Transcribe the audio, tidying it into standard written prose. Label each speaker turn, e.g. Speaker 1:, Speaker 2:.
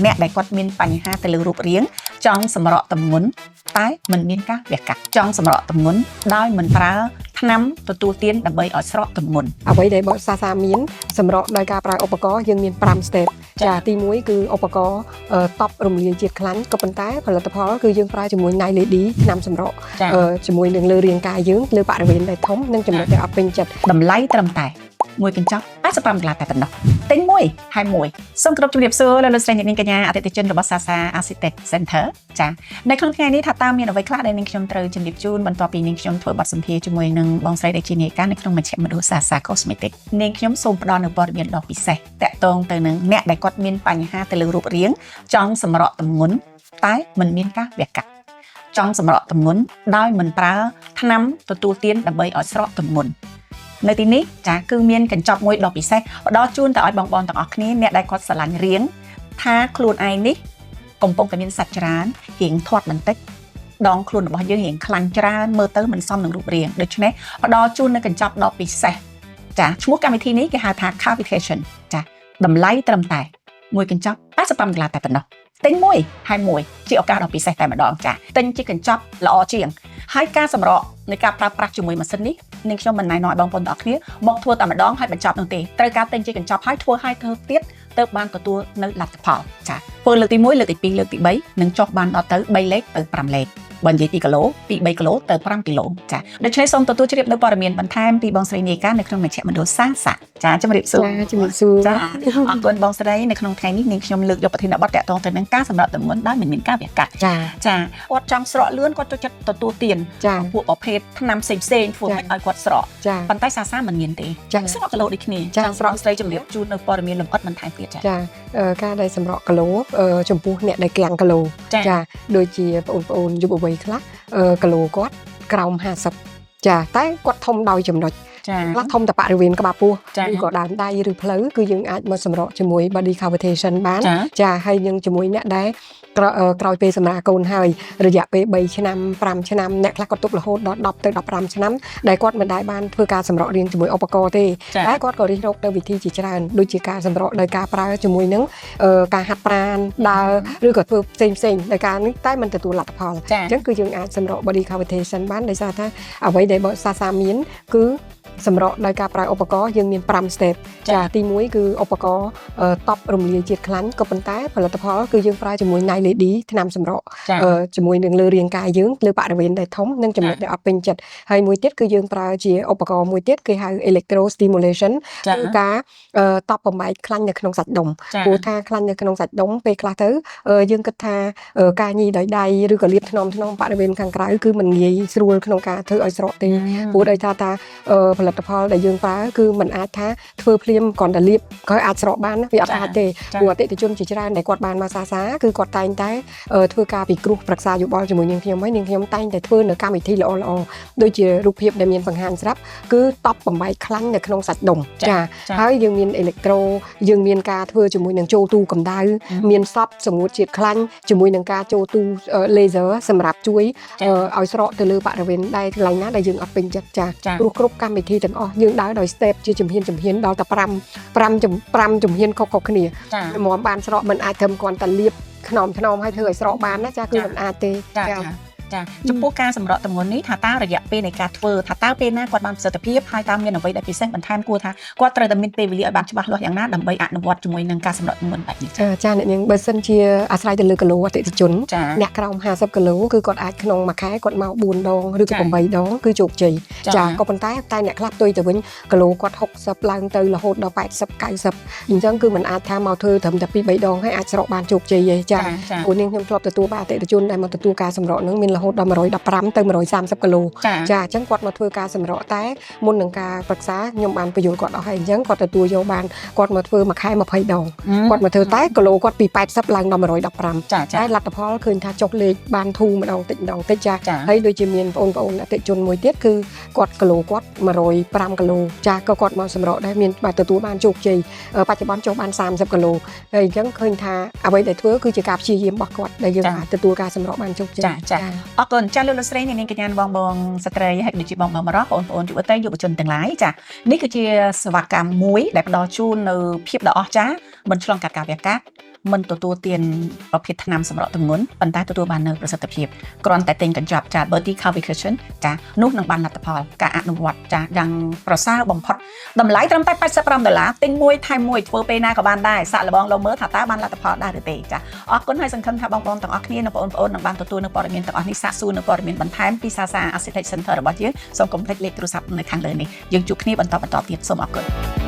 Speaker 1: អ្នកដែលគាត់មានបញ្ហាទៅលើរូបរាងចង់សម្រក់ទម្ងន់តែមិនមានការវះកាត់ចង់សម្រក់ទម្ងន់ដោយមិនប្រើថ្នាំទទួលទានដើម្បីឲ្យស្រកទម្ងន់
Speaker 2: អ្វីដែលបកសាសាមានសម្រក់ដោយការប្រើឧបករណ៍យើងមាន5 step ចាទី1គឺឧបករណ៍តបរំលាយជាតិខ្លាញ់ក៏ប៉ុន្តែផលិតផលគឺយើងប្រើជាមួយ Night Lady ថ្នាំសម្រក់ជាមួយនឹងលើរាងកាយយើងលើបរិវេណដែលធំនិងចំណុចដែលអត់ពេញចិត្ត
Speaker 1: តម្លៃត្រឹមតែមួយកញ្ចប់$85តែប៉ុណ្ណោះទិញមួយហើយមួយសូមគោរពជម្រាបសួរលោកស្រីអ្នកនាងកញ្ញាអតិថិជនរបស់សាសា Architect Center ចានៅក្នុងថ្ងៃនេះថាតើមានអ្វីខ្លះដែលនាងខ្ញុំត្រូវជម្រាបជូនបន្ទាប់ពីនាងខ្ញុំធ្វើបទសម្ភាសន៍ជាមួយនឹងបងស្រីដែលជានាយិកានៅក្នុងមជ្ឈមណ្ឌលសាសា Cosmetic នាងខ្ញុំសូមផ្ដល់នូវព័ត៌មានដ៏ពិសេសតាក់ទងទៅនឹងអ្នកដែលគាត់មានបញ្ហាទៅលើរូបរាងចង់សម្រក់ទម្ងន់តែមិនមានការវះកាត់ចង់សម្រក់ទម្ងន់ដោយមិនប្រើថ្នាំទទួលទានដើម្បីឲ្យស្រកទម្ងន់នៅទីនេះចាគឺមានកញ្ចប់មួយដ៏ពិសេសផ្ដល់ជូនទៅឲ្យបងប្អូនទាំងអស់គ្នាអ្នកដែលគាត់ស្រឡាញ់រាងថាខ្លួនឯងនេះកំពុងតែមានសាច់ច្រើនរៀងធាត់បន្តិចដងខ្លួនរបស់យើងរៀងខ្លាញ់ច្រើនមើលទៅមិនសមនឹងរូបរាងដូច្នេះផ្ដល់ជូននៅកញ្ចប់ដ៏ពិសេសចាឈ្មោះកម្មវិធីនេះគេហៅថា Cavitation ចាតម្លៃត្រឹមតែមួយកញ្ចប់$85តែប៉ុណ្ណោះទិញមួយហើយមួយជាឱកាសដ៏ពិសេសតែម្ដងចាទិញជាកញ្ចប់ល្អជាងហើយការសម្រក់នៃការប្រើប្រាស់ជាមួយម៉ាស៊ីននេះនាងខ្ញុំមិនណែនាំឲ្យបងប្អូនទាំងអស់គ្នាមកធ្វើតែម្ដងហើយបញ្ចប់នោះទេត្រូវការទិញជាកញ្ចប់ហើយធ្វើឲ្យធ្វើទៀតទៅបានទទួលនៅលទ្ធផលចាធ្វើលើកទី1លើកទី2លើកទី3នឹងចុះបានដល់ទៅ3លេខទៅ5លេខបើនិយាយពីគីឡូពី3គីឡូទៅ5គីឡូចាដូច្នេះសូមទទួលជ្រាបនៅព័ត៌មានបន្ថែមពីបងស្រីនាយិកានៅក្នុងមជ្ឈមណ្ឌលសាសាចាជំរាបសួរ
Speaker 2: ជំរាបសួរ
Speaker 1: ចាអរគុណបងស្រីនៅក្នុងថ្ងៃនេះនាងខ្ញុំលើកយកប្រធានបទតាក់ទងទៅនឹងការសម្រាប់ទម្ងន់ដោយមិនមានការវះកាត់ចាគាត់ចង់ស្រក់លឿនគាត់ចូលចិត្តទទួលទានពួកប្រភេទថ្នាំផ្សេងធ្វើឲ្យគាត់ស្រក់ប៉ុន្តែសាសាមិនមានទេស្រក់គីឡូដូចគ្នាចង់ស្រក់ស្រីជំរាបជូននៅព័ត៌មានលម្អិតបន្ថែមទៀត
Speaker 2: ចាការដែលសម្រក់គីឡូចំពោះអ្នកដែលគាំងគីឡូចាដូចជាបងប្អូនយុវវ័យខ្លះគីឡូគាត់ក្រោម50ចាតែគាត់ធំដោយចំណុចខ្លះធំតែបរិវេណក្បាលពោះឬក៏ដើមដៃឬផ្លូវគឺយើងអាចមកសម្រក់ជាមួយ body cavitation បានចាហើយនឹងជាមួយអ្នកដែលក្រោយពេលសម្រាប់កូនហើយរយៈពេល3ឆ្នាំ5ឆ្នាំអ្នកខ្លះគាត់ទុករហូតដល់10ទៅ15ឆ្នាំដែលគាត់មិនដែលបានធ្វើការសម្រក់រៀងជាមួយឧបករណ៍ទេតែគាត់ក៏រិះរកទៅវិធីជាច្រើនដូចជាការសម្រក់ដោយការប្រើជាមួយនឹងការហាត់ប្រាណដើរឬក៏ធ្វើផ្សេងដោយការនេះតែមិនទទួលលទ្ធផលអញ្ចឹងគឺយើងអាចសម្រក់ body cavitation បានដោយសារថាអ្វីដែលសាសាមានគឺសម្រក់ដោយការប្រើឧបករណ៍យើងមាន5 step ចាទី1គឺឧបករណ៍តបរំលាយជាតិខ្លាញ់ក៏ប៉ុន្តែផលិតផលគឺយើងប្រើជាមួយ Night Lady ថ្នាំសម្រក់ជាមួយនឹងលើរាងកាយយើងលើបរិវេណដែលធំនិងចំណុចដែលអត់ពេញចិត្តហើយមួយទៀតគឺយើងប្រើជាឧបករណ៍មួយទៀតគេហៅ electro stimulation គឺការតបបំបែកខ្លាញ់នៅក្នុងសាច់ដុំព្រោះថាខ្លាញ់នៅក្នុងសាច់ដុំពេលខ្លះទៅយើងគិតថាការញីដោយដៃឬក៏លាបថ្នមបរិវេណខាងក្រៅគឺមិនងាយស្រួលក្នុងការធ្វើឲ្យស្រក់ទេព្រោះដោយថាផលិតផលដែលយើងប្រើគឺมันអាចថាធ្វើភ្លាមគ្រាន់តែលាបក៏អាចស្រក់បានវាអត់អាចទេព្រោះអតិថិជនជាច្រើនដែលគាត់បានមកសាសាគឺគាត់តែងតែធ្វើការពិគ្រោះប្រឹក្សាយោបល់ជាមួយនាងខ្ញុំហើយនាងខ្ញុំតែងតែធ្វើនៅកម្មវិធីល្អដូចជារូបភាពដែលមានបង្ហាញស្រាប់គឺតបបំបែកខ្លាញ់នៅក្នុងសាច់ដុំចាហើយយើងមានអេឡិចត្រូយើងមានការធ្វើជាមួយនឹងចូលទូកម្ដៅមានសពសម្ងួតជាតិខ្លាញ់ជាមួយនឹងការចូលទូ laser សម្រាប់ជួយឲ្យស្រកទៅលើបរិវេណដែលកន្លែងណាដែលយើងអត់ពេញចិត្តចាព្រោះគ្រប់កម្មវិធីទាំងអស់យើងដើរដោយ step ជាជំហានដល់តែ5ជំហានខុសៗគ្នាមកបានស្រកមិនអាចធ្វើគ្រាន់តែលាបថ្នមឲ្យធ្វើឲ្យស្រកបានណាចាគឺមិនអាចទេចា
Speaker 1: ចំពោះការសម្រក់ទម្ងន់នេះថាតើរយៈពេលនៃការធ្វើថាតើពេលណាគាត់បានប្រសិទ្ធភាពហើយតើមានអ្វីដែលពិសេសបន្ថែមគួរថាគាត់ត្រូវតែមានពេលវេលាឲ្យបានច្បាស់លាស់យ៉ាងណាដើម្បីអនុវត្តជាមួយនឹងការសម្រក់ទម្ងន់បែបនេះ
Speaker 2: ចាអ្នកនាងបើសិនជាអាស្រ័យទៅលើគីឡូអតិថិជនអ្នកក្រោម50គីឡូគឺគាត់អាចក្នុងមួយខែគាត់មក4ដងឬក៏8ដងគឺជោគជ័យចាក៏ប៉ុន្តែអ្នកខ្លះផ្ទុយទៅវិញគីឡូគាត់60ឡើងទៅរហូតដល់80 90អញ្ចឹងគឺมันអាចថាមកធ្វើត្រឹមតែ2 3ដងហើយអាចស្រកបានជោគជ័យទេចាព្រោះនាងខ្ញុំធ្លាប់ទទួលបានអតិថិជនដែលមកទទួលការសម្រក់នឹងមានរហូតដល់115ទៅ130គីឡូចាអញ្ចឹងគាត់មកធ្វើការសម្រក់តែមុននឹងការប្រឹក្សាខ្ញុំបានបញ្យល់គាត់អស់ហើយអញ្ចឹងគាត់ទទួលយកបានគាត់មកធ្វើមួយខែ20ដងគាត់មកធ្វើតែគីឡូគាត់ពី80ឡើងដល់115តែលទ្ធផលឃើញថាចុះលេខបានធូរម្ដងតិចចាហើយដូចជាមានបងប្អូនអតិថិជនមួយទៀតគឺគាត់គីឡូគាត់105គីឡូចាក៏គាត់មកសម្រក់ដែរមានបានទទួលបានជោគជ័យបច្ចុប្បន្នចុះបាន30គីឡូហើយអញ្ចឹងឃើញថាអ្វីដែលធ្វើគឺជាការព្យាយាមរបស់គាត់ដែលយើងអាចទទួលការសម្រក់បានជោគជ័យ
Speaker 1: ចាអរគុណចាលោកស្រីនាងកញ្ញាបងស្ត្រីហើយដូចជាបងបរោះបងប្អូនយុវតីយុវជនទាំងឡាយចានេះគឺជាសេវាកម្មមួយដែលផ្ដល់ជូននៅភាពដ៏អស្ចារ្យមិនឆ្លងកាត់ការវះកាត់ មិនទទួលទានប្រភេទថ្នាំសម្រក់ទម្ងន់ប៉ុន្តែទទួលបាននូវប្រសិទ្ធភាពគ្រាន់តែទិញកញ្ចប់ចា Body Covication ចានោះនឹងបានលទ្ធផលការអនុវត្តចាយ៉ាងប្រសើរបំផុតតម្លៃត្រឹមតែ$85ទិញមួយថែមមួយធ្វើពេលណាក៏បានដែរសាក់លបងលោមើលថាតើបានលទ្ធផលដែរឬទេចាអរគុណហើយសង្ឃឹមថាបងប្អូនទាំងអស់គ្នានិងបងប្អូននឹងបានទទួលនូវព័ត៌មានទាំងអស់នេះសាកសួរនូវព័ត៌មានបន្ថែមពីសាសា Acetate Center របស់យើងសូមកុំភ្លេចលេខទូរស័ព្ទនៅខាងលើនេះយើងជួបគ្នាបន្តទៀតសូមអរគុណ